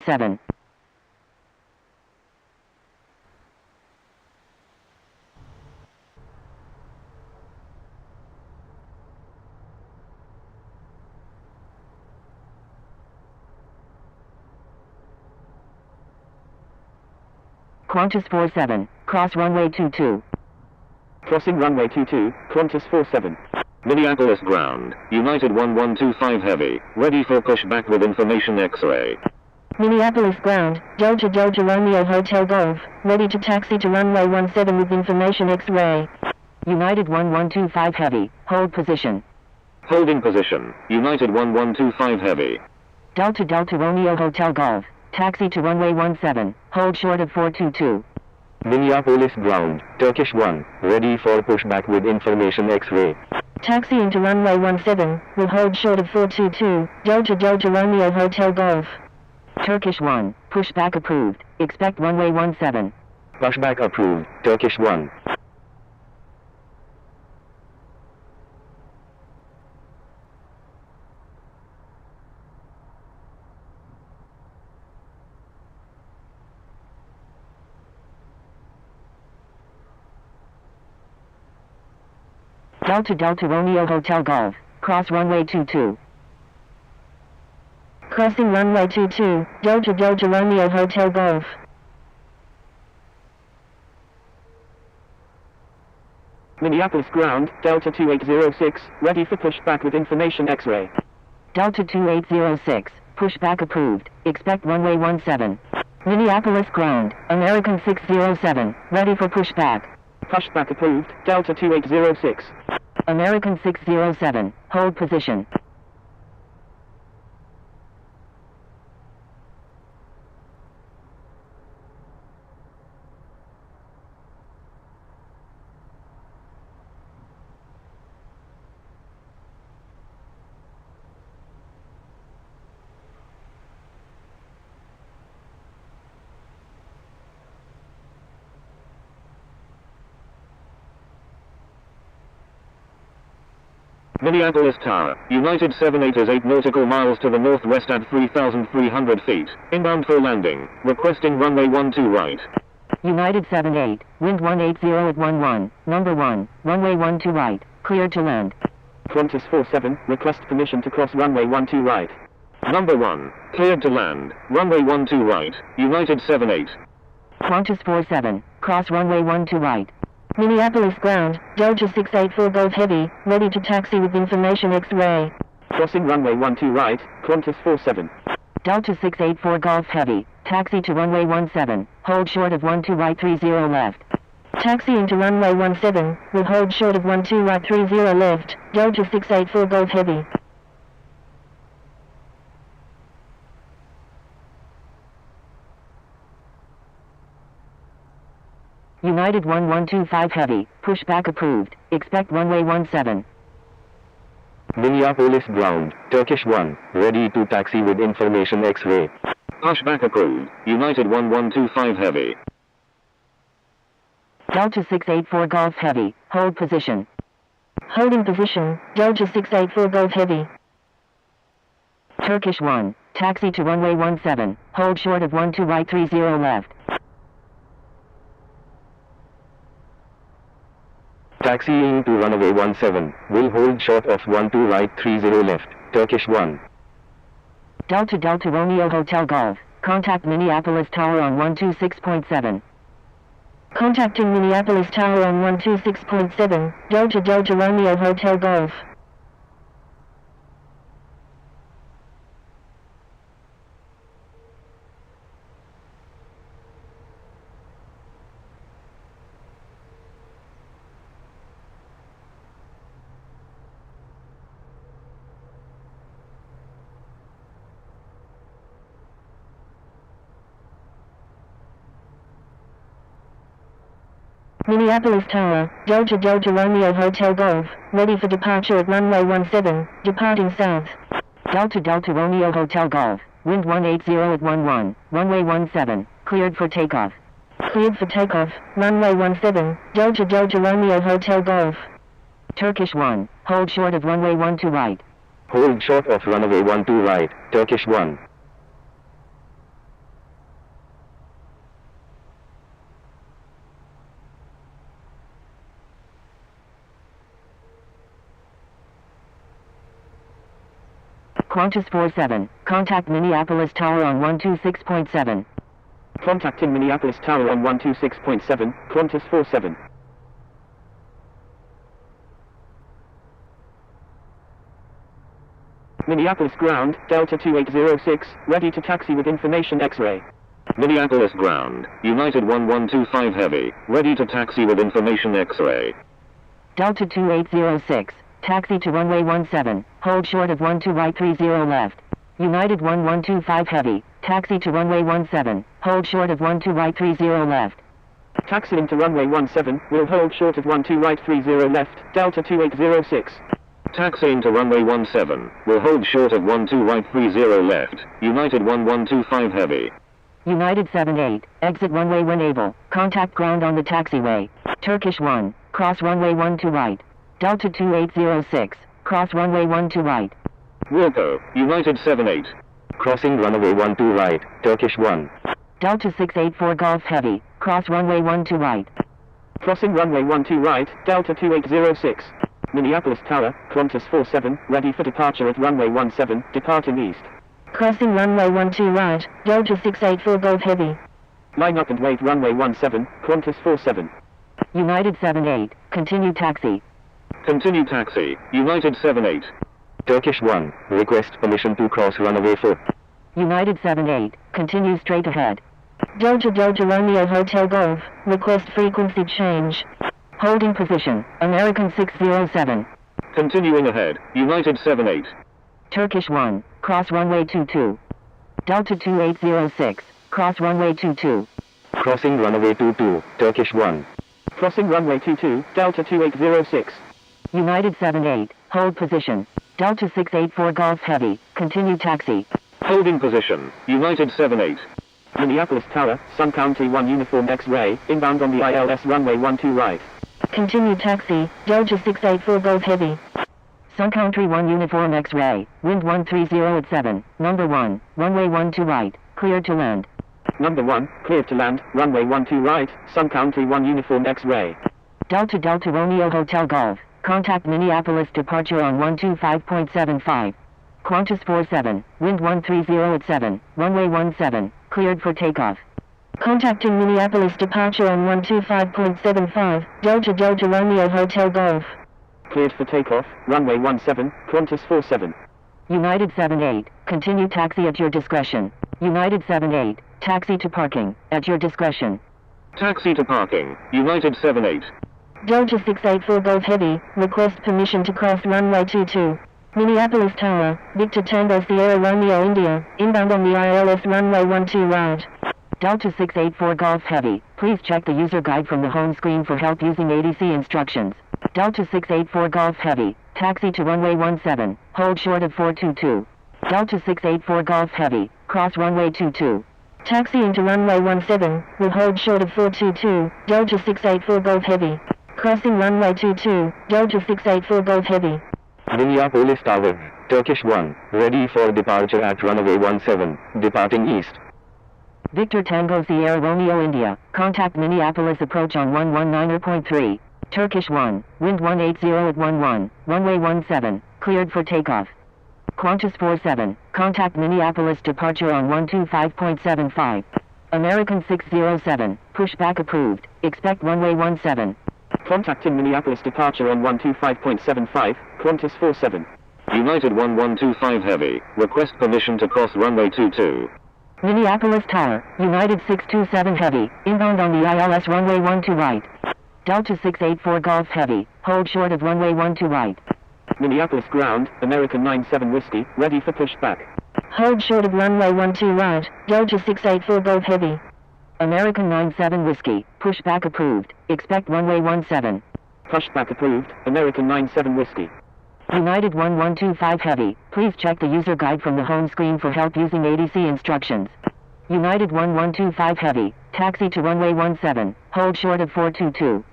47. Qantas 47, cross runway 22. Crossing runway 22, Qantas 47. Minneapolis ground, United 1125 Heavy, ready for pushback with information X-ray. Minneapolis ground, Delta Delta Romeo Hotel Golf, ready to taxi to runway 17 with information X-ray. United 1125 Heavy, hold position. Holding position, United 1125 Heavy. Delta Delta Romeo Hotel Golf, taxi to runway 17, hold short of 422. Minneapolis ground, Turkish 1, ready for pushback with information X-ray. Taxi into runway 17, will hold short of 422, Delta Delta Romeo Hotel Golf. Turkish 1, pushback approved, expect runway 17. Pushback approved, Turkish 1. Delta Delta Romeo Hotel Golf, cross runway 22. Crossing runway 22, Delta Delta Romeo Hotel Golf. Minneapolis ground, Delta 2806, ready for pushback with information X-ray. Delta 2806, pushback approved, expect runway 17. Minneapolis ground, American 607, ready for pushback. Pushback approved, Delta 2806. American 607, hold position. Minneapolis Tower, United 788 nautical miles to the northwest at 3,300 feet, inbound for landing, requesting runway 12 right. United 78, wind 180 at 11, number 1, runway 12 right, cleared to land. Qantas 47, request permission to cross runway 12 right. Number 1, cleared to land, runway 12 right, United 78. Qantas 47, cross runway 12 right. Minneapolis ground, Delta 684 Golf Heavy, ready to taxi with information X-ray. Crossing runway 12 right, Qantas 47. Delta 684 Golf Heavy, taxi to runway 17, hold short of 12 right 30 left. Taxi into runway 17, will hold short of 12 right 30 left, Delta 684 Golf Heavy. United 1125 Heavy, pushback approved, expect runway 17. Minneapolis ground, Turkish 1, ready to taxi with information X-ray. Pushback approved, United 1125 Heavy. Delta 684 Golf Heavy, hold position. Holding position, Delta 684 Golf Heavy. Turkish 1, taxi to runway 17, hold short of 12 right 30 left. Taxiing to runway 17, will hold short of 12 right 30 left, Turkish 1. Delta Delta Romeo Hotel Golf, contact Minneapolis Tower on 126.7. Contacting Minneapolis Tower on 126.7, Delta Delta Romeo Hotel Golf. Minneapolis Tower, Delta Delta Romeo Hotel Golf, ready for departure at runway 17, departing south. Delta Delta Romeo Hotel Golf, wind 180 at 11, runway 17, cleared for takeoff. Cleared for takeoff, runway 17, Delta Delta Romeo Hotel Golf. Turkish 1, hold short of runway 12 right. Hold short of runway 12 right, Turkish 1. Qantas 47, contact Minneapolis Tower on 126.7. Contacting Minneapolis Tower on 126.7, Qantas 47. Minneapolis ground, Delta 2806, ready to taxi with information X-ray. Minneapolis ground, United 1125 Heavy, ready to taxi with information X-ray. Delta 2806, taxi to runway 17, hold short of 12 right 30 left. United 1125 Heavy, taxi to runway 17, hold short of 12 right 30 left. Taxiing to runway 17, will hold short of 12 right 30 left, Delta 2806. Taxiing to runway 17, will hold short of 12 right 30 left, United 1125 Heavy. United 78, exit runway when able, contact ground on the taxiway. Turkish 1, cross runway 12 right. Delta 2806, cross runway 12 right. Wilco, United 78. Crossing runway 12 right, Turkish 1. Delta 684 Golf Heavy, cross runway 12 right. Crossing runway 12 right, Delta 2806. Minneapolis Tower, Qantas 47, ready for departure at runway 17, departing east. Crossing runway 12 right, Delta 684 Golf Heavy. Line up and wait runway 17, Qantas 47. United 78, continue taxi. Continue taxi, United 78. Turkish 1, request permission to cross runway 4. United 78, continue straight ahead. Delta Delta Romeo Hotel Golf, request frequency change. Holding position, American 607. Continuing ahead, United 78. Turkish 1, cross runway 22. Delta 2806, cross runway 22. Crossing runway 22, Turkish 1. Crossing runway 22, Delta 2806. United 78, hold position. Delta 684 Golf Heavy, continue taxi. Holding position, United 78. Minneapolis Tower, Sun County 1 Uniform X-ray, inbound on the ILS runway 12 right. Continue taxi, Delta 684 Golf Heavy. Sun Country 1 Uniform X-ray, wind 130 at 7, number 1, runway 12 right, cleared to land. Number 1, cleared to land, runway 12 right, Sun County 1 Uniform X-ray. Delta Delta Romeo Hotel Golf, contact Minneapolis departure on 125.75. Qantas 47, wind 130 at 7, runway 17, cleared for takeoff. Contacting Minneapolis departure on 125.75, Delta Delta Romeo Hotel Golf. Cleared for takeoff, runway 17, Qantas 47. United 78, continue taxi at your discretion. United 78, taxi to parking, at your discretion. Taxi to parking, United 78. Delta 684 Golf Heavy, request permission to cross runway 22. Minneapolis Tower, Victor Tango Sierra Romeo India, inbound on the ILS runway 12 right. Delta 684 Golf Heavy, please check the user guide from the home screen for help using ADC instructions. Delta 684 Golf Heavy, taxi to runway 17, hold short of 422. Delta 684 Golf Heavy, cross runway 22. Taxi into runway 17, will hold short of 422, Delta 684 Golf Heavy. Crossing runway 22, Delta 684 Golf Heavy. Minneapolis Tower, Turkish 1, ready for departure at runway 17, departing east. Victor Tango Sierra Romeo India, contact Minneapolis approach on 119.3. Turkish 1, wind 180 at 11, runway 17, cleared for takeoff. Qantas 47, contact Minneapolis departure on 125.75. American 607, pushback approved, expect runway 17. Contacting Minneapolis departure on 125.75, Qantas 47. United 1125 Heavy, request permission to cross runway 22. Minneapolis Tower, United 627 Heavy, inbound on the ILS runway 12 right. Delta 684 Golf Heavy, hold short of runway 12 right. Minneapolis ground, American 97 Whiskey, ready for pushback. Hold short of runway 12 right, Delta 684 Golf Heavy. American 97 Whiskey, pushback approved, expect runway 17. Pushback approved, American 97 Whiskey. United 1125 Heavy, please check the user guide from the home screen for help using ADC instructions. United 1125 Heavy, taxi to runway 17, hold short of 422.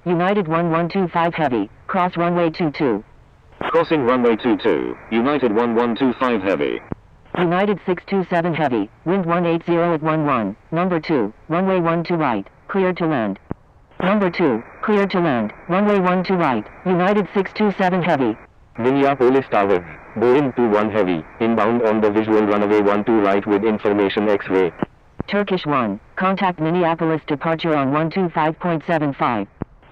United 1125 Heavy, cross runway 22. Crossing runway 22, United 1125 Heavy. United 627 Heavy, wind 180 at 11, number 2, runway 12 right, cleared to land. Number 2, cleared to land, runway 12 right, United 627 Heavy. Minneapolis Tower, Boeing 21 Heavy, inbound on the visual runway 12 right with information X-ray. Turkish 1, contact Minneapolis departure on 125.75.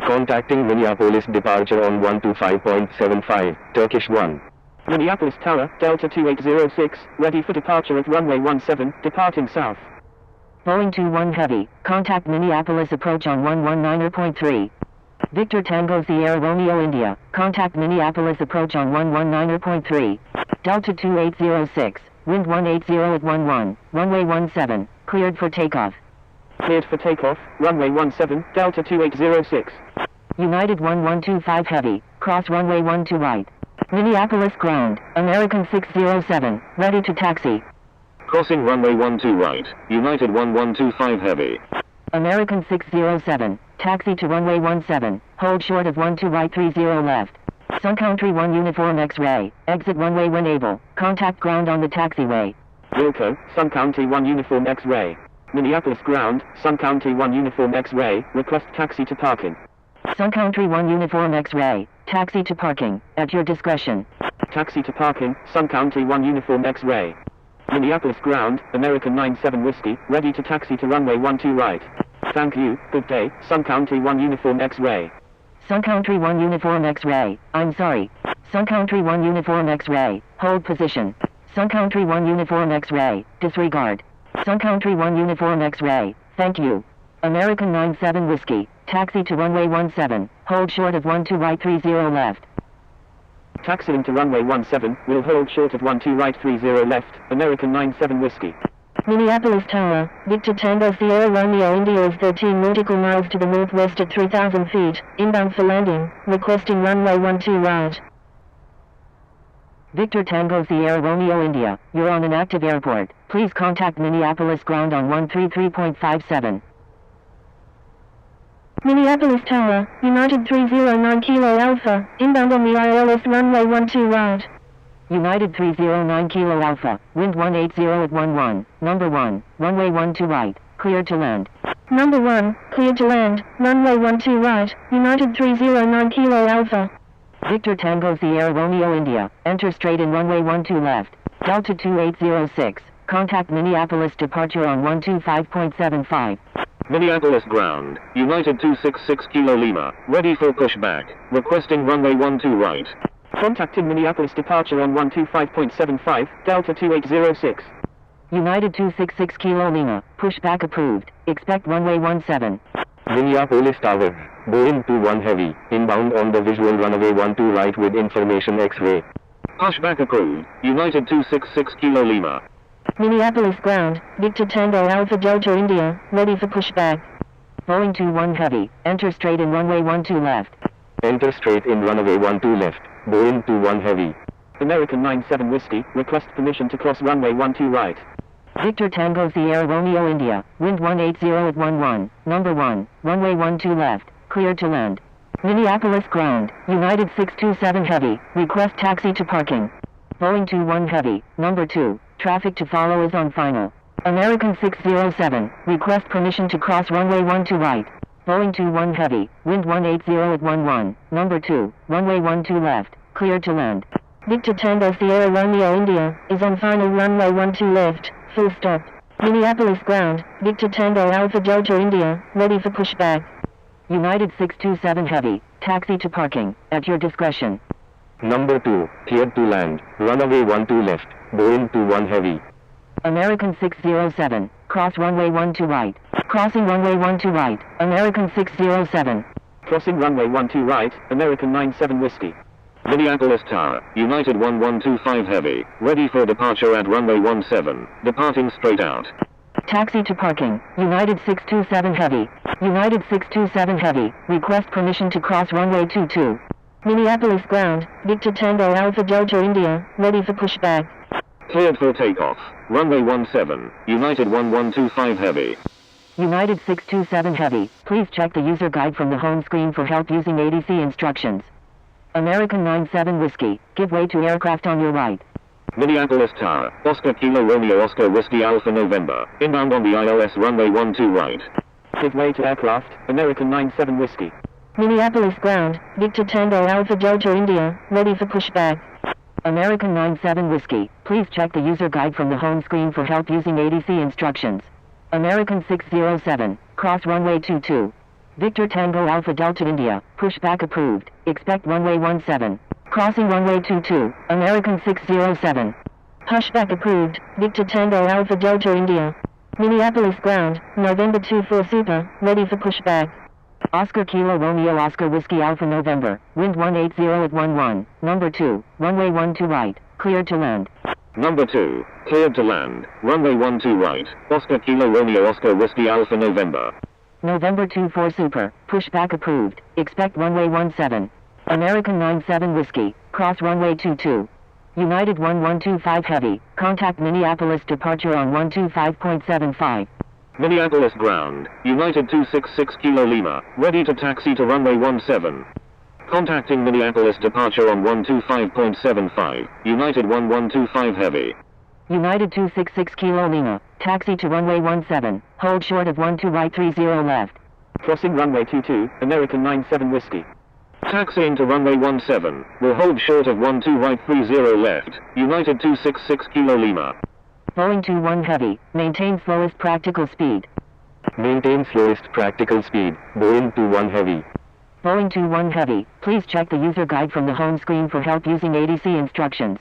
Contacting Minneapolis departure on 125.75, Turkish 1. Minneapolis Tower, Delta 2806, ready for departure at runway 17, departing south. Boeing 21 Heavy, contact Minneapolis approach on 119.3. Victor Tango Sierra Romeo India, contact Minneapolis approach on 119.3. Delta 2806, wind 180 at 11, runway 17, cleared for takeoff. Cleared for takeoff, runway 17, Delta 2806. United 1125 Heavy, cross runway 12 right. Minneapolis ground, American 607, ready to taxi. Crossing runway 12 right, United 1125 Heavy. American 607, taxi to runway 17, hold short of 12 right 30 left. Sun Country 1 Uniform X-ray, exit runway when able, contact ground on the taxiway. Wilco, Sun County 1 Uniform X-ray. Minneapolis ground, Sun County 1 Uniform X-ray, request taxi to parking. Sun Country 1 Uniform X-ray, taxi to parking, at your discretion. Taxi to parking, Sun County 1 Uniform X-ray. Minneapolis ground, American 97 Whiskey, ready to taxi to runway 12 right. Thank you, good day, Sun County 1 Uniform X-ray. Sun Country 1 Uniform X-ray, I'm sorry. Sun Country 1 Uniform X-ray, hold position. Sun Country 1 Uniform X-ray, disregard. Sun Country 1 Uniform X-ray, thank you. American 97 Whiskey, taxi to runway 17, hold short of 12 right 30 left. Taxiing to runway 17, will hold short of 12 right 30 left, American 97 Whiskey. Minneapolis Tower, Victor Tango Sierra Romeo India is 13 nautical miles to the northwest at 3,000 feet, inbound for landing, requesting runway 12 right. Victor Tango Sierra Romeo India, you're on an active airport. Please contact Minneapolis ground on 133.57. Minneapolis Tower, United 309 Kilo Alpha, inbound on the ILS runway 12 right. United 309 Kilo Alpha, wind 180 at 11, number 1, runway 12 right, cleared to land. Number 1, cleared to land, runway 12 right, United 309 Kilo Alpha. Victor Tango Sierra Romeo India, enter straight in runway 12 left. Delta 2806, contact Minneapolis departure on 125.75. Minneapolis ground, United 266 Kilo Lima, ready for pushback, requesting runway 12 right. Contacting Minneapolis departure on 125.75, Delta 2806. United 266 Kilo Lima, pushback approved, expect runway 17. Minneapolis Tower, Boeing 21 Heavy, inbound on the visual runway 12 right with information X-ray. Pushback approved, United 266 Kilo Lima. Minneapolis ground, Victor Tango Alpha Delta India, ready for pushback. Boeing 21 Heavy, enter straight in runway 12 left. Enter straight in runway 12 left, Boeing 21 Heavy. American 97 Whiskey, request permission to cross runway 12 right. Victor Tango Sierra Romeo India, wind 180 at 11, number 1, runway 12 left, cleared to land. Minneapolis ground, United 627 Heavy, request taxi to parking. Boeing 21 Heavy, number 2, traffic to follow is on final. American 607, request permission to cross runway 12 right. Boeing 21 Heavy, wind 180 at 11, number 2, runway 12 left, cleared to land. Victor Tango Sierra Romeo India, is on final runway 12 left, full stop. Minneapolis ground, Victor Tango Alpha Delta India, ready for pushback. United 627 Heavy, taxi to parking, at your discretion. Number 2, cleared to land, runway 12 left, Boeing 21 Heavy. American 607, cross runway 12 right. Crossing runway 12 right, American 607. Crossing runway 12 right, American 97 Whiskey. Minneapolis Tower, United 1125 Heavy, ready for departure at runway 17, departing straight out. Taxi to parking, United 627 Heavy. United 627 Heavy, request permission to cross runway 22. Minneapolis ground, Victor Tango Alpha Delta India, ready for pushback. Cleared for takeoff, runway 17, United 1125 Heavy. United 627 Heavy, please check the user guide from the home screen for help using ADC instructions. American 97 Whiskey, give way to aircraft on your right. Minneapolis Tower, Oscar Kilo Romeo Oscar Whiskey Alpha November, inbound on the ILS runway 12 right. Give way to aircraft, American 97 Whiskey. Minneapolis ground, Victor Tango Alpha Delta India, ready for pushback. American 97 Whiskey, please check the user guide from the home screen for help using ADC instructions. American 607, cross runway 22. Victor Tango Alpha Delta India, pushback approved, expect runway 17. Crossing runway 22, American 607. Pushback approved, Victor Tango Alpha Delta India. Minneapolis ground, November 24 Super, ready for pushback. Oscar Kilo Romeo Oscar Whiskey Alpha November, wind 180 at 11, number 2, runway 12 right, cleared to land. Number 2, cleared to land, runway 12 right, Oscar Kilo Romeo Oscar Whiskey Alpha November. November 24 Super, pushback approved, expect runway 17. American 97 Whiskey, cross runway 22. United 1125 Heavy, contact Minneapolis departure on 125.75. Minneapolis ground, United 266 Kilo Lima, ready to taxi to runway 17. Contacting Minneapolis departure on 125.75, United 1125 Heavy. United 266 Kilo Lima, taxi to runway 17, hold short of 12 right 30 left. Crossing runway 22, American 97 Whiskey. Taxiing to runway 17, will hold short of 12 right 30 left, United 266 Kilo Lima. Boeing 21 Heavy, maintain slowest practical speed. Maintain slowest practical speed, Boeing 21 Heavy. Boeing 21 Heavy, please check the user guide from the home screen for help using ADC instructions.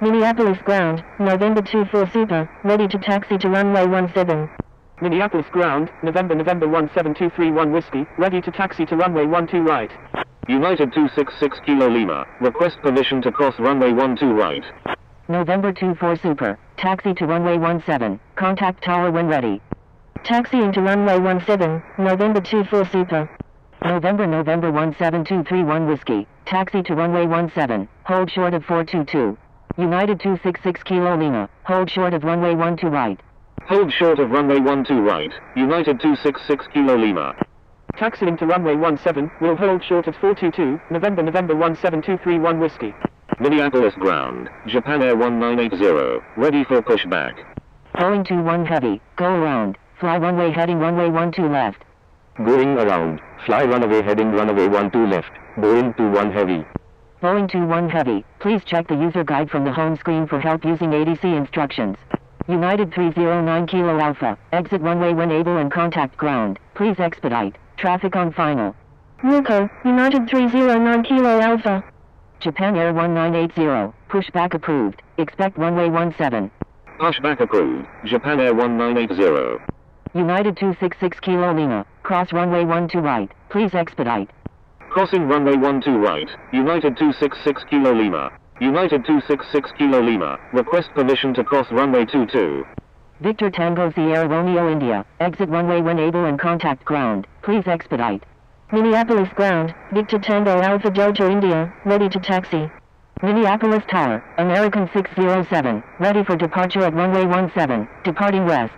Minneapolis ground, November 24 Super, ready to taxi to runway 17. Minneapolis ground, November 17231 Whiskey, ready to taxi to runway 12 right. United 266 Kilo Lima, request permission to cross runway 12 right. November 24 Super, taxi to runway 17, contact tower when ready. Taxiing to runway 17, November 24 Super. November 17231 Whiskey, taxi to runway 17, hold short of 422. United 266 Kilo Lima, hold short of runway 12 right. Hold short of runway 12 right, United 266 Kilo Lima. Taxiing to runway 17, will hold short of 422, November 17231 Whiskey. Minneapolis ground, Japan Air 1980, ready for pushback. Boeing 21 Heavy, go around, fly runway heading runway 12 left. Going around, fly runaway heading runaway 12 left, Boeing 21 Heavy. Boeing 21 Heavy, please check the user guide from the home screen for help using ADC instructions. United 309 Kilo Alpha, exit runway when able and contact ground, please expedite, traffic on final. Wilco, United 309 Kilo Alpha. Japan Air 1980, pushback approved, expect runway 17. Pushback approved, Japan Air 1980. United 266 Kilo Lima, cross runway 12 right, please expedite. Crossing runway 12 right, United 266 Kilo Lima. United 266 Kilo Lima, request permission to cross runway 22. Victor Tango Sierra Romeo India, exit runway when able and contact ground, please expedite. Minneapolis ground, Victor Tango Alpha Delta India, ready to taxi. Minneapolis Tower, American 607, ready for departure at runway 17, departing west.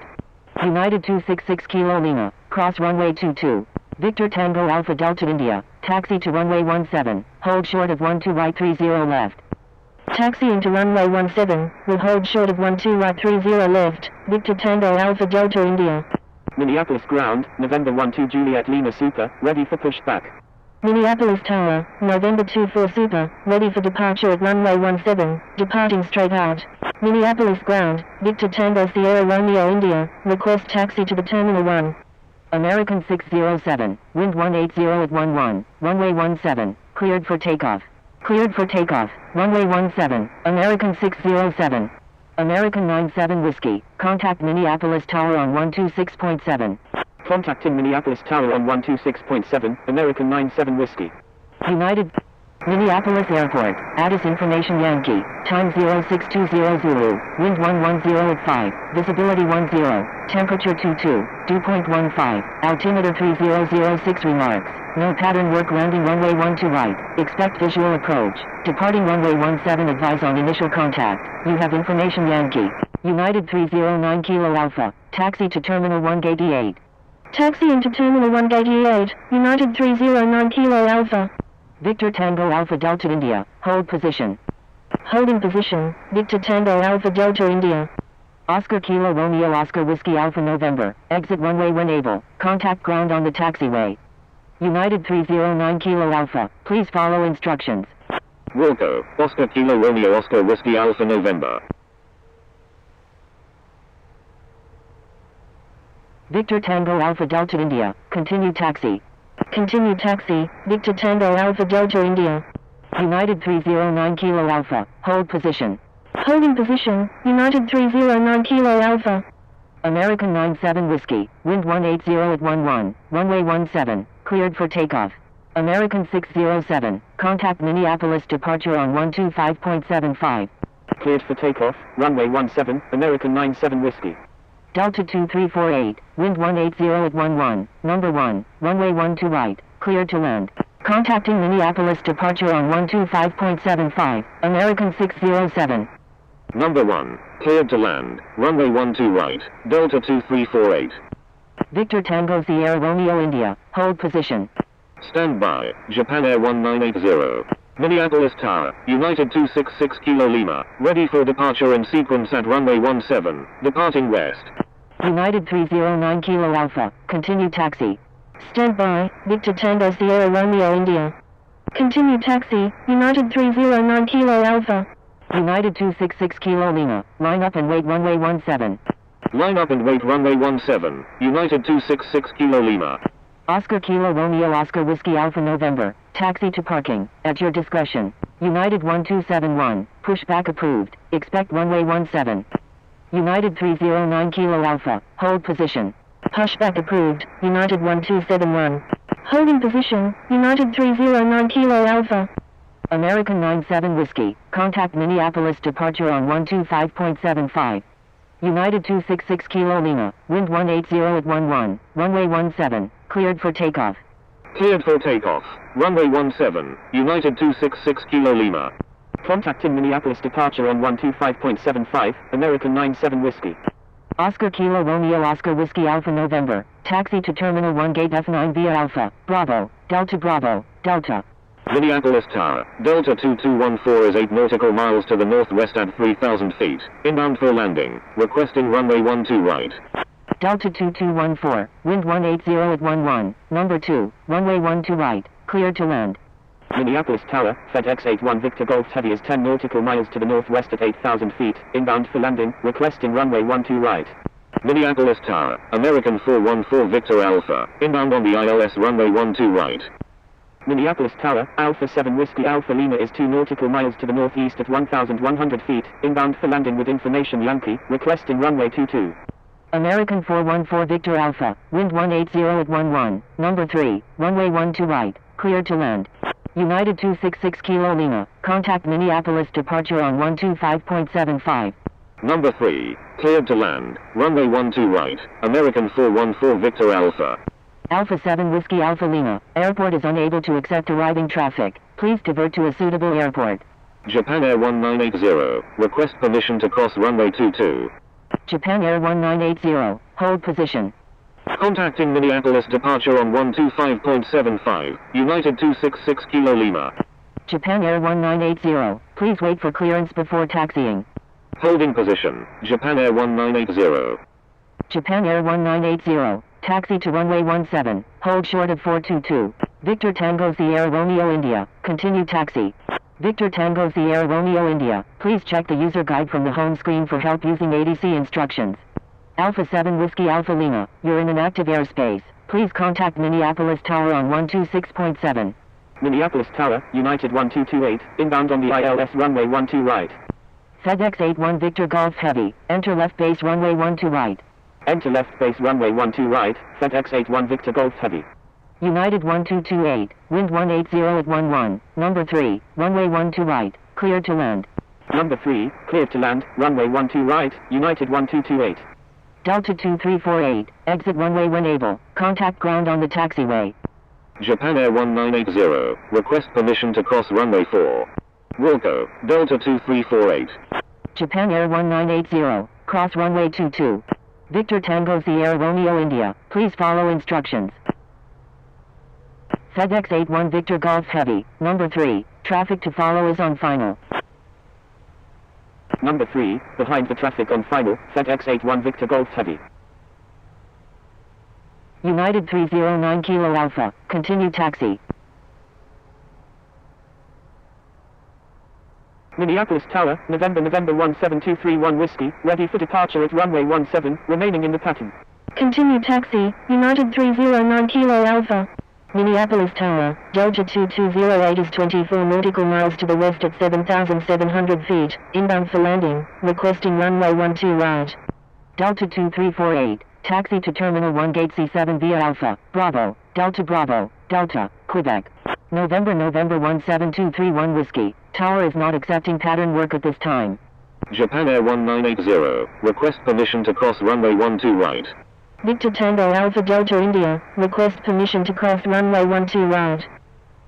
United 266 Kilo Lima, cross runway 22. Victor Tango Alpha Delta India, taxi to runway 17, hold short of 12 right 30 left. Taxiing to runway 17, will hold short of 12 right 30 left, Victor Tango Alpha Delta India. Minneapolis ground, November 12 Juliet Lima Super, ready for pushback. Minneapolis Tower, November 24 Super, ready for departure at runway 17, departing straight out. Minneapolis ground, Victor Tango Sierra Romeo India, request taxi to the Terminal 1. American 607, wind 180 at 11, runway 17, cleared for takeoff. Cleared for takeoff, runway 17, American 607. American 97 Whiskey, contact Minneapolis Tower on 126.7. Contacting Minneapolis Tower on 126.7, American 97 Whiskey. United Minneapolis Airport, Addis Information Yankee, time 0620 Zulu, wind 110 at 5, visibility 10, temperature 22, dew point 15, altimeter 3006 remarks, no pattern work landing runway 12 right, expect visual approach, departing runway 17 advise on initial contact, you have information Yankee, United 309 Kilo Alpha, taxi to Terminal 1 Gate E8. Taxi into Terminal 1 Gate E8, United 309 Kilo Alpha. Victor Tango Alpha Delta India, hold position. Holding position, Victor Tango Alpha Delta India. Oscar Kilo Romeo Oscar Whiskey Alpha November, exit runway when able, contact ground on the taxiway. United 309 Kilo Alpha, Please follow instructions. Wilco, Oscar Kilo Romeo Oscar Whiskey Alpha November. Victor Tango Alpha Delta India, continue taxi. Continue taxi, Victor Tango Alpha Delta India. United 309 Kilo Alpha, hold position. Holding position, United 309 Kilo Alpha. American 97 Whiskey, wind 180 at 11, runway 17, cleared for takeoff. American 607, contact Minneapolis departure on 125.75. Cleared for takeoff, runway 17, American 97 Whiskey. Delta 2348, wind 180 at 11, number 1, runway 12 right, cleared to land. Contacting Minneapolis departure on 125.75, American 607. Number 1, cleared to land, runway 12 right, Delta 2348. Victor Tango Sierra Romeo India, hold position. Stand by, Japan Air 1980. Minneapolis Tower, United 266 Kilo Lima, ready for departure in sequence at runway 17, departing west. United 309 Kilo Alpha, continue taxi. Stand by, Victor Tango Sierra Romeo India. Continue taxi, United 309 Kilo Alpha. United 266 Kilo Lima, line up and wait runway 17. Line up and wait runway 17, United 266 Kilo Lima. Oscar Kilo Romeo Oscar Whiskey Alpha November, taxi to parking, at your discretion. United 1271, pushback approved, expect runway 17. United 309 Kilo Alpha, hold position. Pushback approved, United 1271. Holding position, United 309 Kilo Alpha. American 97 Whiskey, contact Minneapolis departure on 125.75. United 266 Kilo Lima, wind 180 at 11, runway 17, cleared for takeoff. Cleared for takeoff, runway 17, United 266 Kilo Lima. Contacting Minneapolis departure on 125.75, American 97 Whiskey. Oscar Kilo Romeo Oscar Whiskey Alpha November, taxi to Terminal 1 Gate F9 via Alpha, Bravo, Delta. Minneapolis Tower, Delta 2214 is 8 nautical miles to the northwest at 3,000 feet, inbound for landing, requesting runway 12 right. Delta 2214, wind 180 at 11, number 2, runway 12 right, cleared to land. Minneapolis Tower, FedEx 81 Victor Golf Heavy is 10 nautical miles to the northwest at 8,000 feet, inbound for landing, requesting runway 12 right. Minneapolis Tower, American 414 Victor Alpha, inbound on the ILS runway 12 right. Minneapolis Tower, Alpha 7 Whiskey Alpha Lima is 2 nautical miles to the northeast at 1,100 feet, inbound for landing with information Yankee, requesting runway 22. American 414 Victor Alpha, wind 180 at 11, number 3, runway 12 right, cleared to land. United 266 Kilo Lima, contact Minneapolis departure on 125.75. Number 3, cleared to land, runway 12 right, American 414 Victor Alpha. Alpha 7 Whiskey Alpha Lima, airport is unable to accept arriving traffic. Please divert to a suitable airport. Japan Air 1980, request permission to cross runway 22. Japan Air 1980, hold position. Contacting Minneapolis departure on 125.75, United 266 Kilo Lima. Japan Air 1980, please wait for clearance before taxiing. Holding position, Japan Air 1980. Japan Air 1980, taxi to runway 17, hold short of 422. Victor Tango Sierra Romeo India, continue taxi. Victor Tango Sierra Romeo India, please check the user guide from the home screen for help using ADC instructions. Alpha 7 Whiskey Alpha Lima, you're in an active airspace. Please contact Minneapolis Tower on 126.7. Minneapolis Tower, United 1228, inbound on the ILS runway 12 right. FedEx 81 Victor Golf Heavy, enter left base runway 12 right. Enter left base runway 12 right, FedEx 81 Victor Golf Heavy. United 1228, wind 180 at 11, number 3, runway 12 right, cleared to land. Number 3, cleared to land, runway 12 right, United 1228. Delta 2348, exit runway when able, contact ground on the taxiway. Japan Air 1980, request permission to cross runway 4. Wilco, Delta 2348. Japan Air 1980, cross runway 22. Victor Tango Sierra Romeo India, please follow instructions. FedEx 81 Victor Golf Heavy, number 3, traffic to follow is on final. Number 3, behind the traffic on final, FedEx 81 Victor Golf Heavy. United 309 Kilo Alpha, continue taxi. Minneapolis Tower, November 17231 Whiskey, ready for departure at runway 17, remaining in the pattern. Continue taxi, United 309 Kilo Alpha. Minneapolis Tower, Delta 2208 is 24 nautical miles to the west at 7,700 feet, inbound for landing, requesting runway 12 right. Delta 2348, taxi to Terminal 1 Gate C7 via Alpha, Bravo, Delta, Quebec. November 17231 Whiskey, Tower is not accepting pattern work at this time. Japan Air 1980, request permission to cross runway 12 right. Victor Tango Alpha Delta India, request permission to cross runway 12 right.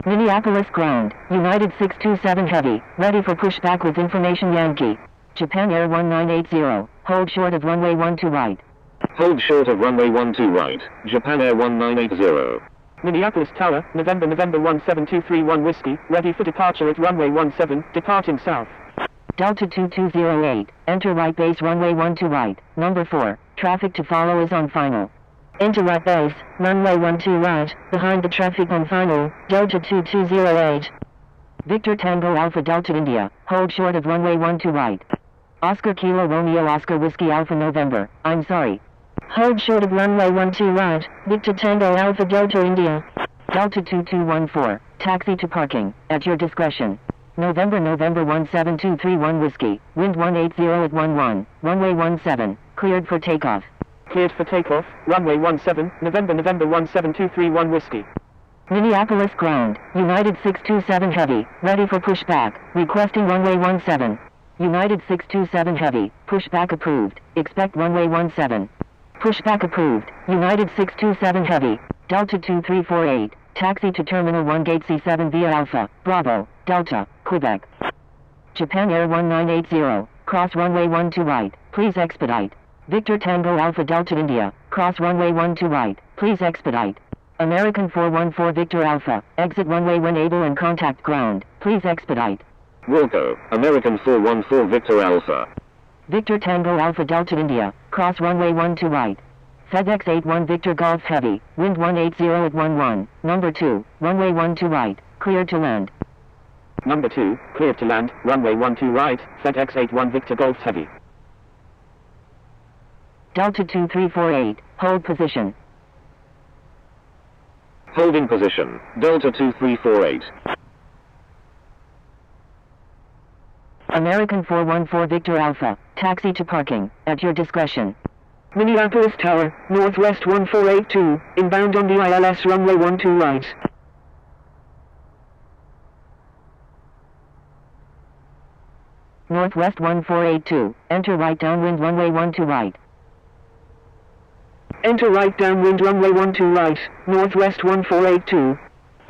Minneapolis Ground, United 627 Heavy, ready for pushback with information Yankee. Japan Air 1980, hold short of runway 12 right. Hold short of runway 12 right, Japan Air 1980. Minneapolis Tower, November 17231 Whiskey, ready for departure at runway 17, departing south. Delta 2208, enter right base runway 12 right, number 4, traffic to follow is on final. Enter right base, runway 12 right, behind the traffic on final, Delta 2208. Victor Tango Alpha Delta India, hold short of runway 12 right. Oscar Kilo Romeo Oscar Whiskey Alpha November, I'm sorry. Hold short of runway 12 right, Victor Tango Alpha Delta India. Delta 2214, taxi to parking, at your discretion. November 17231 Whiskey, wind 180 at 11, runway 17, cleared for takeoff. Cleared for takeoff, runway 17, November 17231 Whiskey. Minneapolis Ground, United 627 Heavy, ready for pushback, requesting runway 17. United 627 Heavy, pushback approved, expect runway 17. Pushback approved, United 627 Heavy, Delta 2348, taxi to Terminal 1 Gate C7 via Alpha, Bravo, Delta, Quebec. Japan Air 1980, cross runway 12 right, please expedite. Victor Tango Alpha Delta India, cross runway 12 right, please expedite. American 414 Victor Alpha, exit runway when able and contact ground, please expedite. Wilco, American 414 Victor Alpha. Victor Tango Alpha Delta India, cross runway 12 right. FedEx 81 Victor Golf Heavy, wind 180 at 11, number 2, runway 12 right, cleared to land. Number 2, cleared to land, runway 12 right, FedEx 81 Victor Golf Heavy. Delta 2348, hold position. Holding position, Delta 2348. American 414 Victor Alpha, taxi to parking, at your discretion. Minneapolis Tower, Northwest 1482, inbound on the ILS runway 12 right. Northwest 1482, enter right downwind runway 12 right. Enter right downwind runway 12 right, Northwest 1482.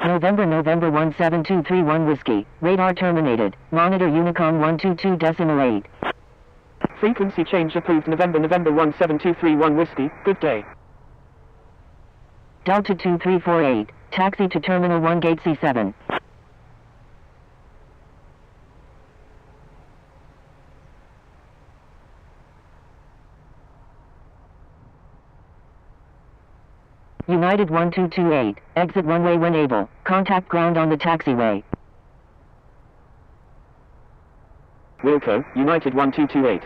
November 17231 Whiskey, radar terminated, monitor Unicom 122.8. Frequency change approved November 17231 Whiskey, good day. Delta 2348, taxi to Terminal 1 Gate C7. United 1228, exit runway when able, contact ground on the taxiway. Wilco, United 1228.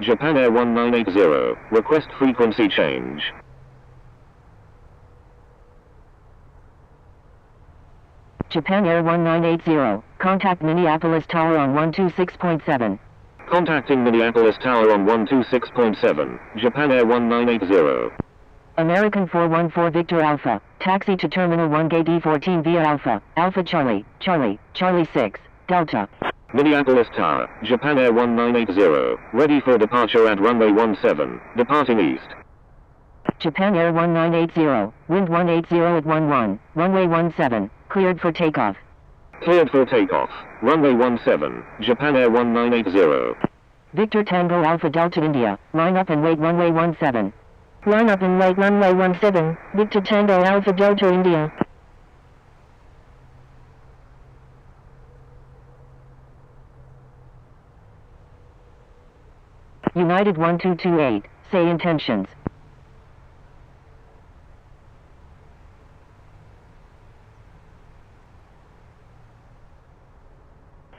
Japan Air 1980, request frequency change. Japan Air 1980, contact Minneapolis Tower on 126.7. Contacting Minneapolis Tower on 126.7, Japan Air 1980. American 414 Victor Alpha, taxi to Terminal 1 Gate E14 via Alpha, Alpha Charlie, Charlie 6, Delta. Minneapolis Tower, Japan Air 1980, ready for departure at runway 17, departing east. Japan Air 1980, wind 180 at 11, runway 17, cleared for takeoff. Cleared for takeoff, runway 17, Japan Air 1980. Victor Tango Alpha Delta India, line up and wait runway 17. Line up and wait runway 17, Victor Tango Alpha Delta India. United 1228, say intentions.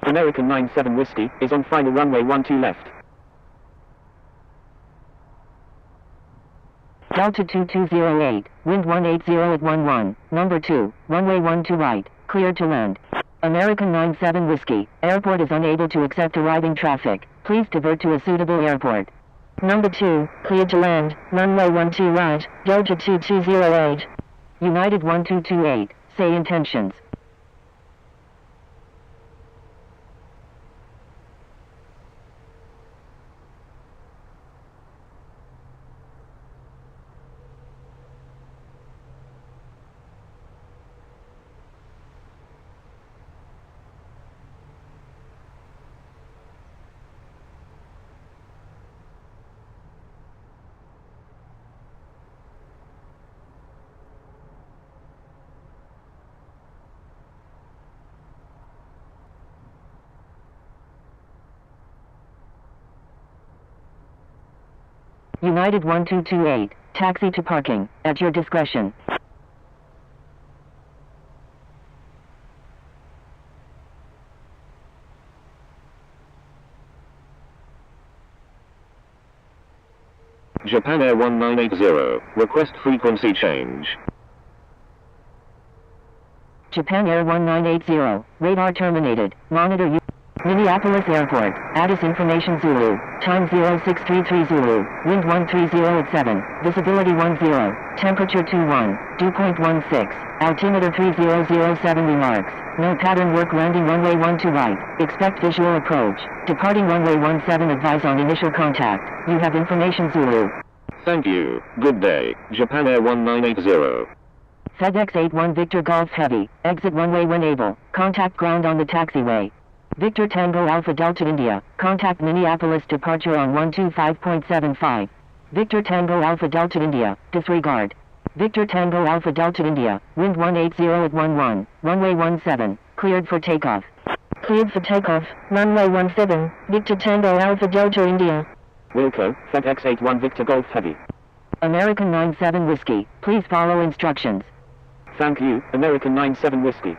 American 97 Whiskey is on final runway 12 left. Delta 2208, wind 180 at 11, number 2, runway 12 right, cleared to land. American 97 Whiskey, airport is unable to accept arriving traffic. Please divert to a suitable airport. Number 2, cleared to land, runway 12 right, Delta 2208. United 1228, say intentions. United 1228, taxi to parking, at your discretion. Japan Air 1980, request frequency change. Japan Air 1980, radar terminated, monitor you. Minneapolis Airport, Addis Information Zulu, time 0633 Zulu, wind 130 at 7, visibility 10, temperature 21, dew point 16, altimeter 3007 remarks, no pattern work landing runway 12 right, expect visual approach, departing runway 17 advise on initial contact, you have Information Zulu. Thank you, good day, Japan Air 1980. FedEx 81 Victor Golf Heavy, exit runway when able, contact ground on the taxiway. Victor Tango Alpha Delta India, contact Minneapolis departure on 125.75. Victor Tango Alpha Delta India, disregard. Victor Tango Alpha Delta India, wind 180 at 11, runway 17, cleared for takeoff. Cleared for takeoff, runway 17, Victor Tango Alpha Delta India. Wilco, FedEx 81 Victor Golf Heavy. American 97 Whiskey, please follow instructions. Thank you, American 97 Whiskey.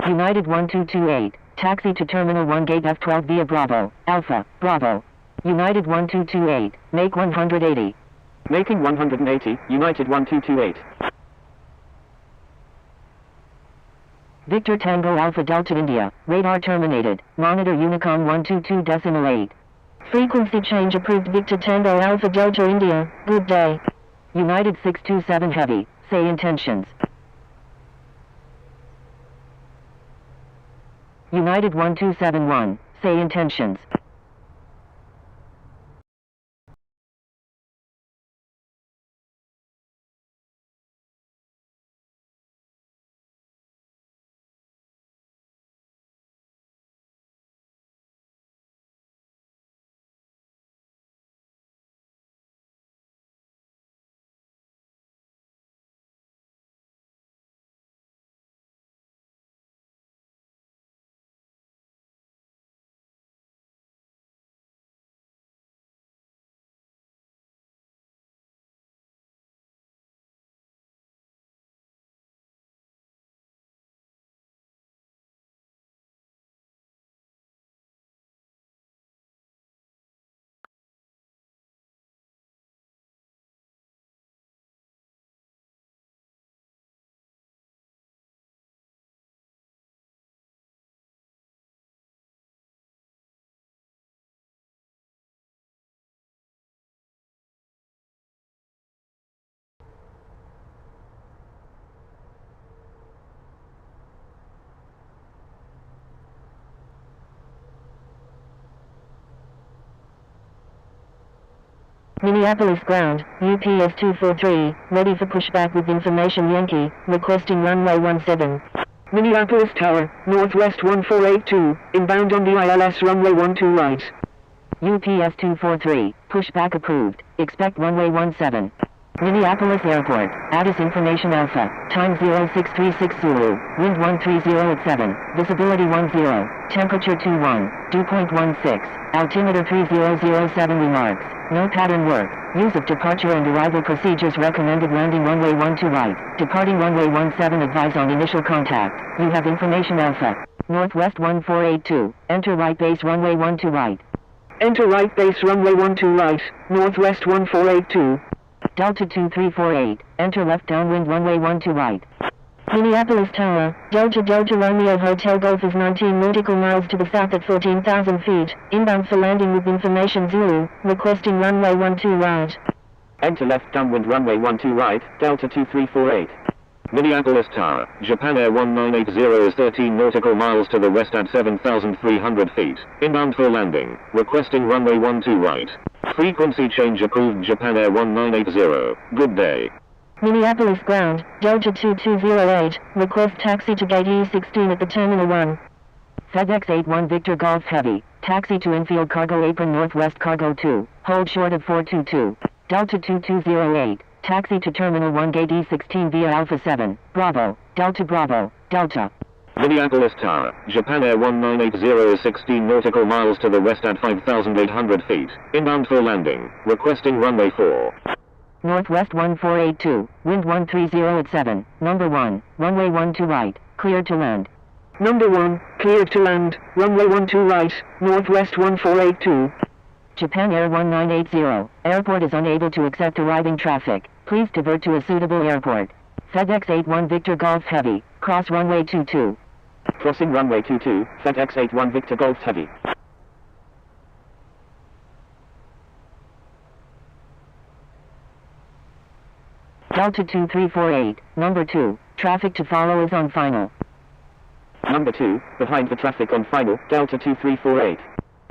United 1228, taxi to Terminal 1 Gate F12 via Bravo, Alpha, Bravo. United 1228, make 180. Making 180, United 1228. Victor Tango Alpha Delta India, radar terminated, monitor Unicom 122.8. Frequency change approved Victor Tango Alpha Delta India, good day. United 627 Heavy, say intentions. United 1271, say intentions. Minneapolis ground, UPS 243, ready for pushback with information Yankee, requesting runway 17. Minneapolis Tower, Northwest 1482, inbound on the ILS runway 12 right. UPS 243, pushback approved, expect runway 17. Minneapolis Airport, Addis Information Alpha, time 0636 Zulu, wind 130 at 7, visibility 10, temperature 21, dew point 16, altimeter 3007 remarks, no pattern work, use of departure and arrival procedures recommended landing runway 12 right, departing runway 17 advise on initial contact, you have Information Alpha, Northwest 1482, enter right base runway 12 right. Enter right base runway 12 right, Northwest 1482. Delta 2348, enter left downwind runway 12 right. Minneapolis Tower, Delta Romeo Hotel Golf is 19 nautical miles to the south at 14,000 feet, inbound for landing with information Zulu, requesting runway 12 right. Enter left downwind runway 12 right, Delta 2348. Minneapolis Tower, Japan Air 1980 is 13 nautical miles to the west at 7,300 feet, inbound for landing, requesting runway 12 right. Frequency change approved Japan Air 1980, good day. Minneapolis Ground, Delta 2208, request taxi to gate E16 at the Terminal 1. FedEx 81 Victor Golf Heavy, taxi to infield cargo apron Northwest Cargo 2, hold short of 422. Delta 2208, taxi to Terminal 1 gate E16 via Alpha 7, Bravo, Delta. Minneapolis Tower, Japan Air 1980 is 16 nautical miles to the west at 5,800 feet, inbound for landing, requesting runway 4. Northwest 1482, wind 130 at 7, number 1, runway 12 right, cleared to land. Number 1, cleared to land, runway 12 right, Northwest 1482. Japan Air 1980, airport is unable to accept arriving traffic, please divert to a suitable airport. FedEx 81 Victor Golf Heavy, cross runway 22. Crossing runway 22, FedEx 81 Victor Golf Heavy. Delta 2348, number 2, traffic to follow is on final. Number 2, behind the traffic on final, Delta 2348.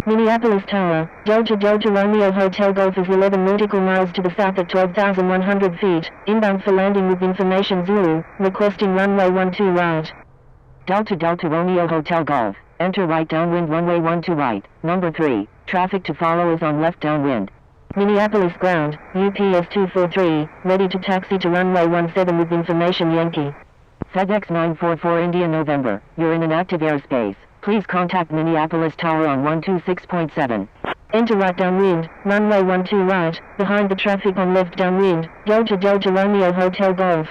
Minneapolis Tower, Delta Romeo Hotel Golf is 11 nautical miles to the south at 12,100 feet, inbound for landing with information Zulu, requesting runway 12 right. Delta Romeo Hotel Golf, enter right downwind runway 12 right, number 3, traffic to follow is on left downwind. Minneapolis Ground, UPS 243, ready to taxi to runway 17 with information Yankee. FedEx 944 India November, you're in an active airspace. Please contact Minneapolis Tower on 126.7. Enter right downwind, runway 12 right, behind the traffic on left downwind, Delta Romeo Hotel Golf.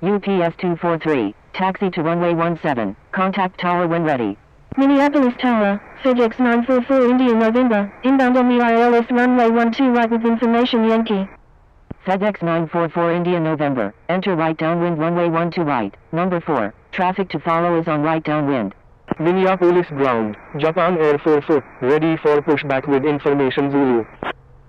UPS 243, taxi to runway 17, contact tower when ready. Minneapolis Tower, FedEx 944 India November, inbound on the ILS runway 12 right with information Yankee. FedEx 944 India November, enter right downwind runway 12 right, number 4, traffic to follow is on right downwind. Minneapolis Ground, Japan Air 44, ready for pushback with information Zulu.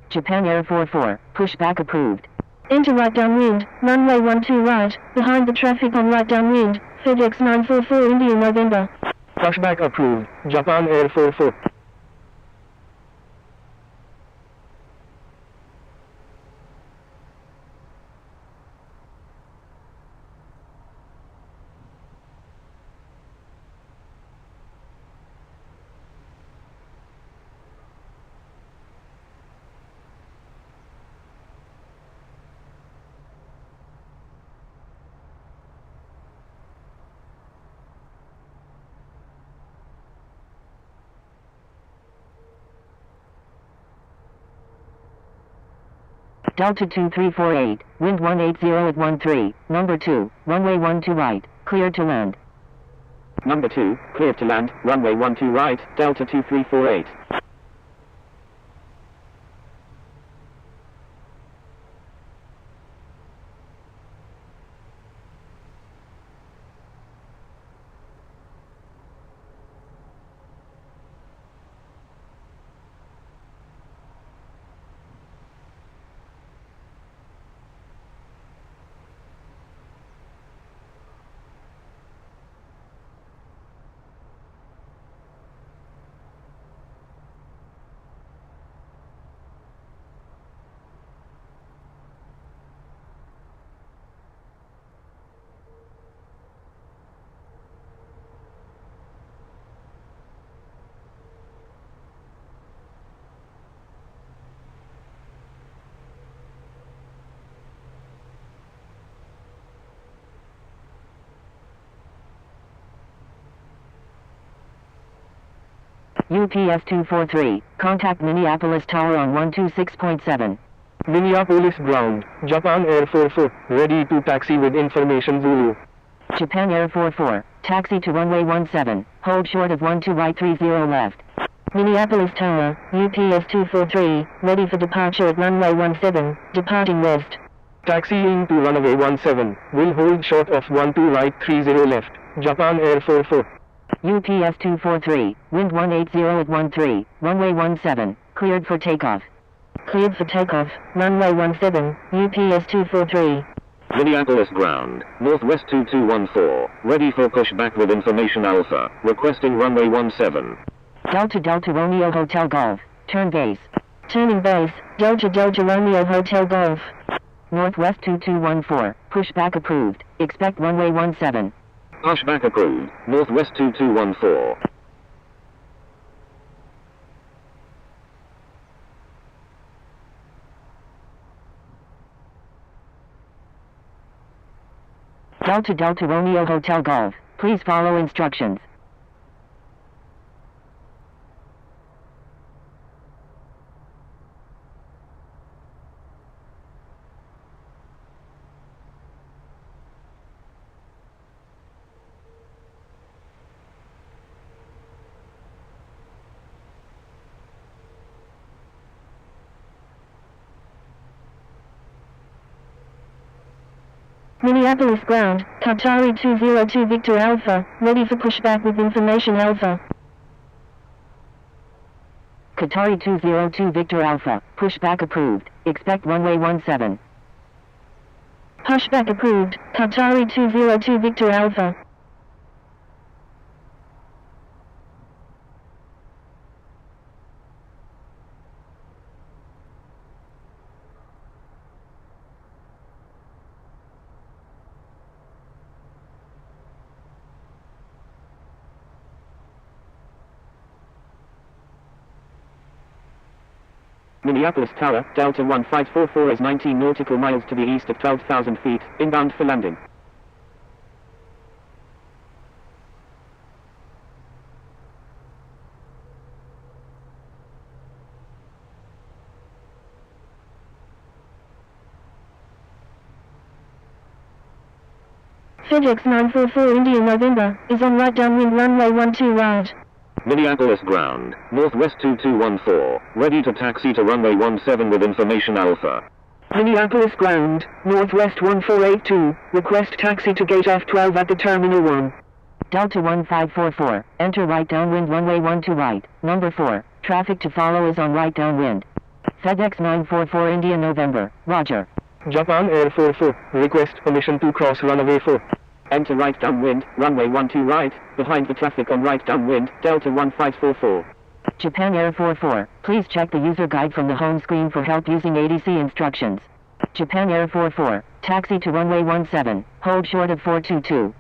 Japan Air 44, pushback approved. Enter right downwind, runway 12 right, behind the traffic on right downwind, FedEx 944 India November. Pushback approved, Japan Air 44. Delta 2348, wind 180 at 13, number 2, runway 12 right, cleared to land. Number 2, cleared to land, runway 12 right, Delta 2348. UPS 243, contact Minneapolis Tower on 126.7. Minneapolis ground, Japan Air 44, ready to taxi with information Zulu. Japan Air 44, taxi to runway 17, hold short of 12 right 30 left. Minneapolis Tower, UPS 243, ready for departure at runway 17, departing west. Taxiing to runway 17, will hold short of 12 right 30 left, Japan Air 44. UPS 243, wind 180 at 13, runway 17, cleared for takeoff. Cleared for takeoff, runway 17, UPS 243. Minneapolis ground, Northwest 2214, ready for pushback with information Alpha, requesting runway 17. Delta Romeo Hotel Golf, turn base. Turning base, Delta Romeo Hotel Golf. Northwest 2214, pushback approved, expect runway 17. Pushback approved, Northwest 2214. Delta Romeo Hotel Golf, please follow instructions. Minneapolis ground, Qatari 202 Victor Alpha, ready for pushback with information Alpha. Qatari 202 Victor Alpha, pushback approved, expect runway 17. Pushback approved, Qatari 202 Victor Alpha. Minneapolis Tower, Delta 1544 is 19 nautical miles to the east at 12,000 feet, inbound for landing. FedEx 944 India November, is on right downwind runway 12 right. Minneapolis ground, Northwest 2214, ready to taxi to runway 17 with information Alpha. Minneapolis ground, Northwest 1482, request taxi to gate F12 at the Terminal 1. Delta 1544, enter right downwind runway 12 right, number 4, traffic to follow is on right downwind. FedEx 944 India November, roger. Japan Air 44, request permission to cross runway 4. Enter right downwind, runway 12 right, behind the traffic on right downwind, Delta 1544. Japan Air 44, please check the user guide from the home screen for help using ADC instructions. Japan Air 44, taxi to runway 17, hold short of 422.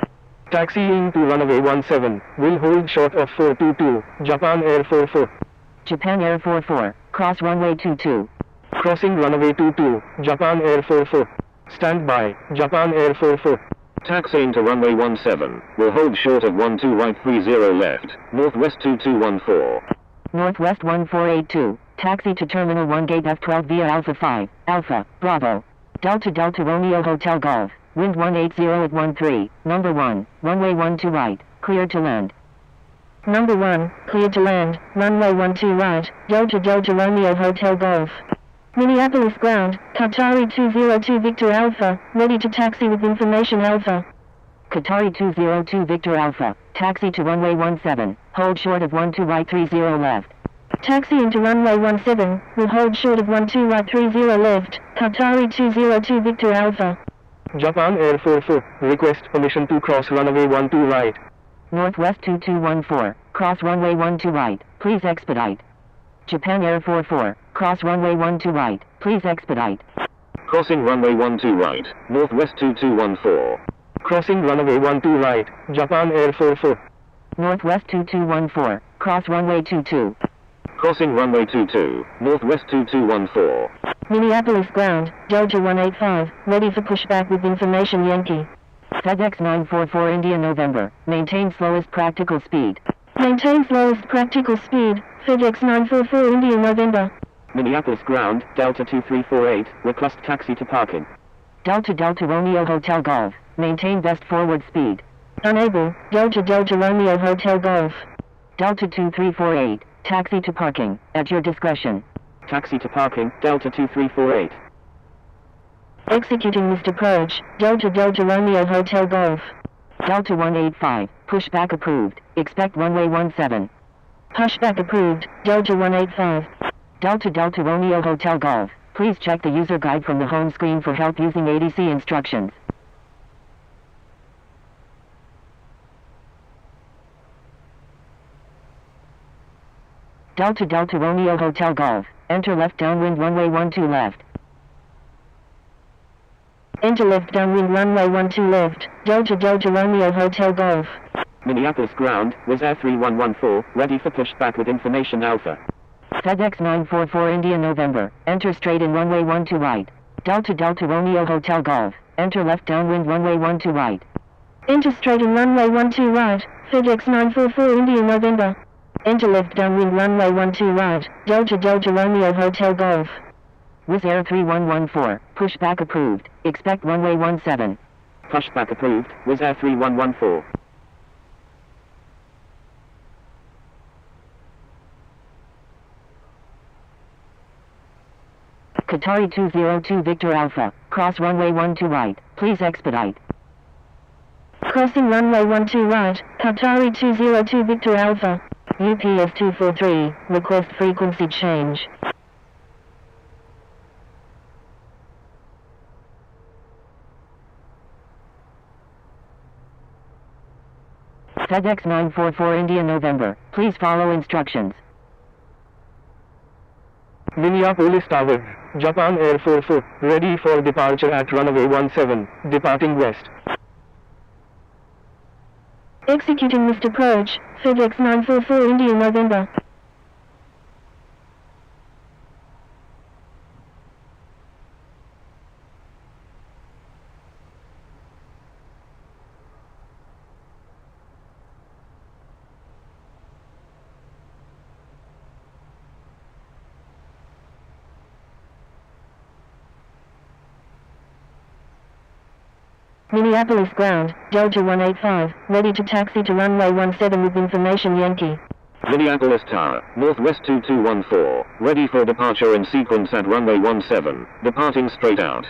Taxiing to runway 17, will hold short of 422, Japan Air 44. Japan Air 44, cross runway 22. Crossing runway 22, Japan Air 44. Stand by, Japan Air 44. Taxiing to runway 17, will hold short of 12 right 30 left, Northwest 2214. Northwest 1482, taxi to Terminal 1 gate F12 via Alpha 5, Alpha, Bravo. Delta Romeo Hotel Golf, wind 180 at 13, number 1, runway 12 right, cleared to land. Number 1, cleared to land, runway 12 right, Delta Romeo Hotel Golf. Minneapolis ground, Qatari 202 Victor Alpha, ready to taxi with information Alpha. Qatari 202 Victor Alpha, taxi to runway 17, hold short of 12 right 30 left. Taxi into runway 17, will hold short of 12 right 30 left, Qatari 202 Victor Alpha. Japan Air 44, request permission to cross runway 12 right. Northwest 2214, cross runway 12 right, please expedite. Japan Air 44, cross runway 12 right, please expedite. Crossing runway 12 right, Northwest 2214. Crossing runway 12 right, Japan Air 44. Northwest 2214, cross runway 22. Crossing runway 22, Northwest 2214. Minneapolis ground, Delta 185, ready for pushback with information Yankee. FedEx 944 India November, maintain slowest practical speed. Maintains lowest practical speed, FedEx 944 India November. Minneapolis ground, Delta 2348, request taxi to parking. Delta Delta Romeo Hotel Golf, maintain best forward speed. Unable, Delta Delta Romeo Hotel Golf. Delta 2348, taxi to parking, at your discretion. Taxi to parking, Delta 2348. Executing missed approach, Delta Delta Romeo Hotel Golf. Delta 185, pushback approved, expect runway 17. Pushback approved, Delta 185. Delta Delta Romeo Hotel Golf, please check the user guide from the home screen for help using ADC instructions. Delta Delta Romeo Hotel Golf, enter left downwind runway 12 left. Enter left downwind runway 12 left, Delta Delta Romeo Hotel Golf. Minneapolis ground, was Air 3114, ready for pushback with information Alpha. FedEx 944 India November, enter straight in runway 12 right. Delta Delta Romeo Hotel Golf, enter left downwind runway 12 right. Enter straight in runway 12 right, FedEx 944 India November. Enter left downwind runway 12 right, Delta Delta Romeo Hotel Golf. Wizz Air 3114, pushback approved, expect runway 17. Pushback approved, was Air 3114. Qatari 202 Victor Alpha, cross runway 12 right, please expedite. Crossing runway 12 right, Qatari 202 Victor Alpha. UPS 243, request frequency change. FedEx 944 India November, please follow instructions. Minneapolis Tower, Japan Air 44, ready for departure at runway 17, departing west. Executing missed approach, FedEx 944 India November. Minneapolis ground, Delta 185, ready to taxi to runway 17 with information Yankee. Minneapolis Tower, Northwest 2214, ready for departure in sequence at runway 17, departing straight out.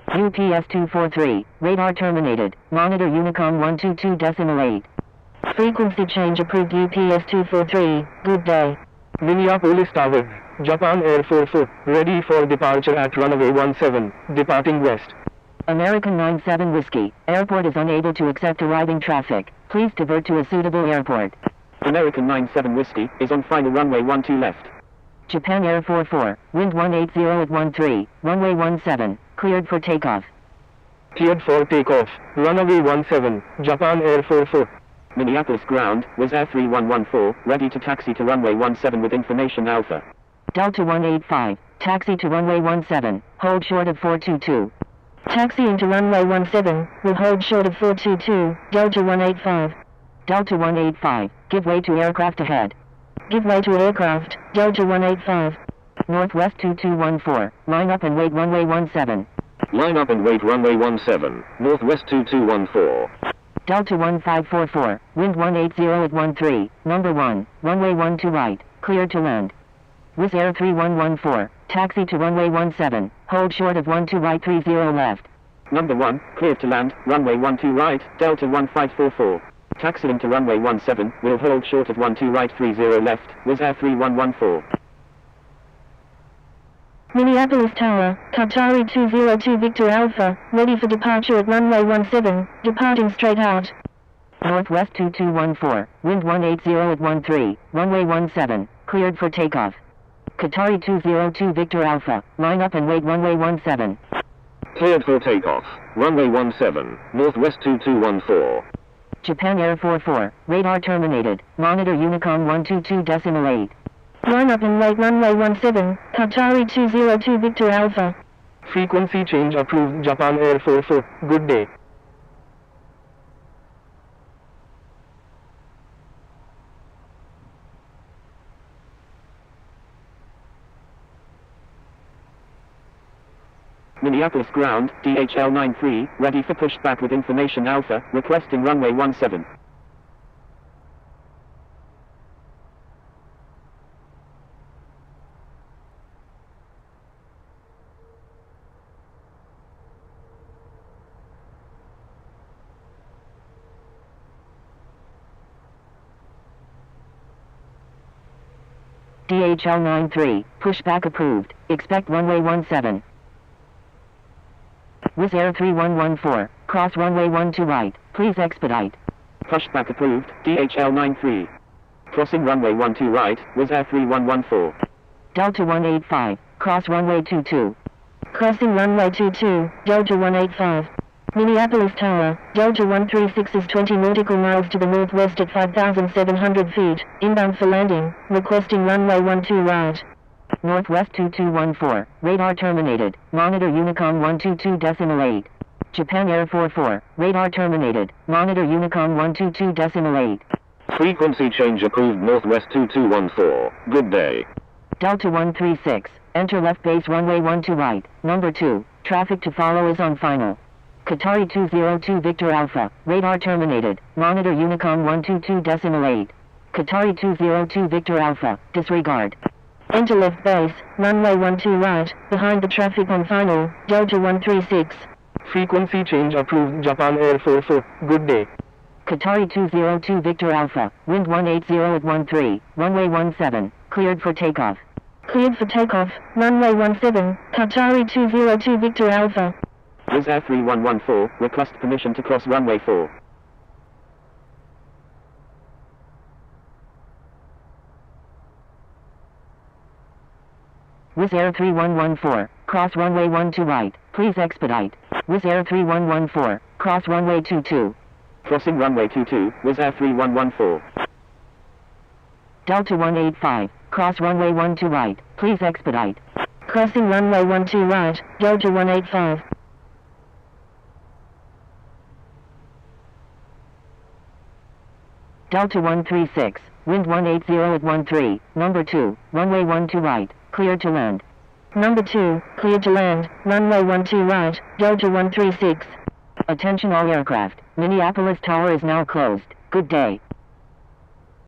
UPS 243, radar terminated, monitor Unicom 122.8. Frequency change approved UPS 243, good day. Minneapolis Tower, Japan Air 44, ready for departure at runway 17, departing west. American 97 Whiskey, airport is unable to accept arriving traffic. Please divert to a suitable airport. American 97 Whiskey, is on final runway 12 left. Japan Air 44, wind 180 at 13, runway 17, cleared for takeoff. Cleared for takeoff, runway 17, Japan Air 44. Minneapolis ground, was Air 3114, ready to taxi to runway 17 with information Alpha. Delta 185, taxi to runway 17, hold short of 422. Taxi into runway 17, will hold short of 422, Delta 185. Delta 185, give way to aircraft ahead. Give way to aircraft, Delta 185. Northwest 2214, line up and wait runway 17. Line up and wait runway 17, Northwest 2214. Delta 1544, wind 180 at 13, number 1, runway 12 right, cleared to land. Wizz Air 3114, taxi to runway 17, hold short of 12 right 30 left. Number 1, cleared to land, runway 12 right, Delta 1544. Taxiing to runway 17, will hold short of 12 right 30 left, Wizz Air 3114. Minneapolis Tower, Qatari 202 Victor Alpha, ready for departure at runway 17, departing straight out. Northwest 2214, wind 180 at 13, runway 17, cleared for takeoff. Qatari 202 Victor Alpha, line up and wait runway 17. Cleared for takeoff, runway 17, Northwest 2214. Japan Air 44, radar terminated, monitor Unicom 122.8. Line up and wait runway 17, Qatari 202 Victor Alpha. Frequency change approved, Japan Air 44, good day. Minneapolis ground, DHL-93, ready for pushback with information Alpha, requesting runway 17. DHL-93, pushback approved, expect runway 17. Wizz Air 3114, cross runway 12 right, please expedite. Pushback approved, DHL-93. Crossing runway 12 right, Wizz Air 3114. Delta 185, cross runway 22. Crossing runway 22, Delta 185. Minneapolis Tower, Delta 136 is 20 nautical miles to the northwest at 5,700 feet, inbound for landing, requesting runway 12 right. Northwest 2214, radar terminated, monitor Unicom 122.8. Japan Air 44, radar terminated, monitor Unicom 122.8. Frequency change approved Northwest 2214. Good day. Delta 136, enter left base runway 12 right, number 2, traffic to follow is on final. Qatari 202 Victor Alpha, radar terminated, monitor Unicom 122.8. Qatari 202 Victor Alpha, disregard. Enter left base, runway 12 right, behind the traffic on final, Delta 136. Frequency change approved Japan Air 44, good day. Qatari 202 Victor Alpha, wind 180 at 13, runway 17, cleared for takeoff. Cleared for takeoff, runway 17, Qatari 202 Victor Alpha. Wizz Air 3114, request permission to cross runway 4. Wizz Air 3114, cross runway 12 right, please expedite. Wizz Air 3114, cross runway 22. Crossing runway 22, Wizz Air 3114. Delta 185, cross runway 12 right, please expedite. Crossing runway 12 right, Delta 185. Delta 136, wind 180 at 13, number 2, runway 12 right, cleared to land. Number 2, cleared to land, runway 12 right, Delta 136. Attention all aircraft, Minneapolis Tower is now closed. Good day.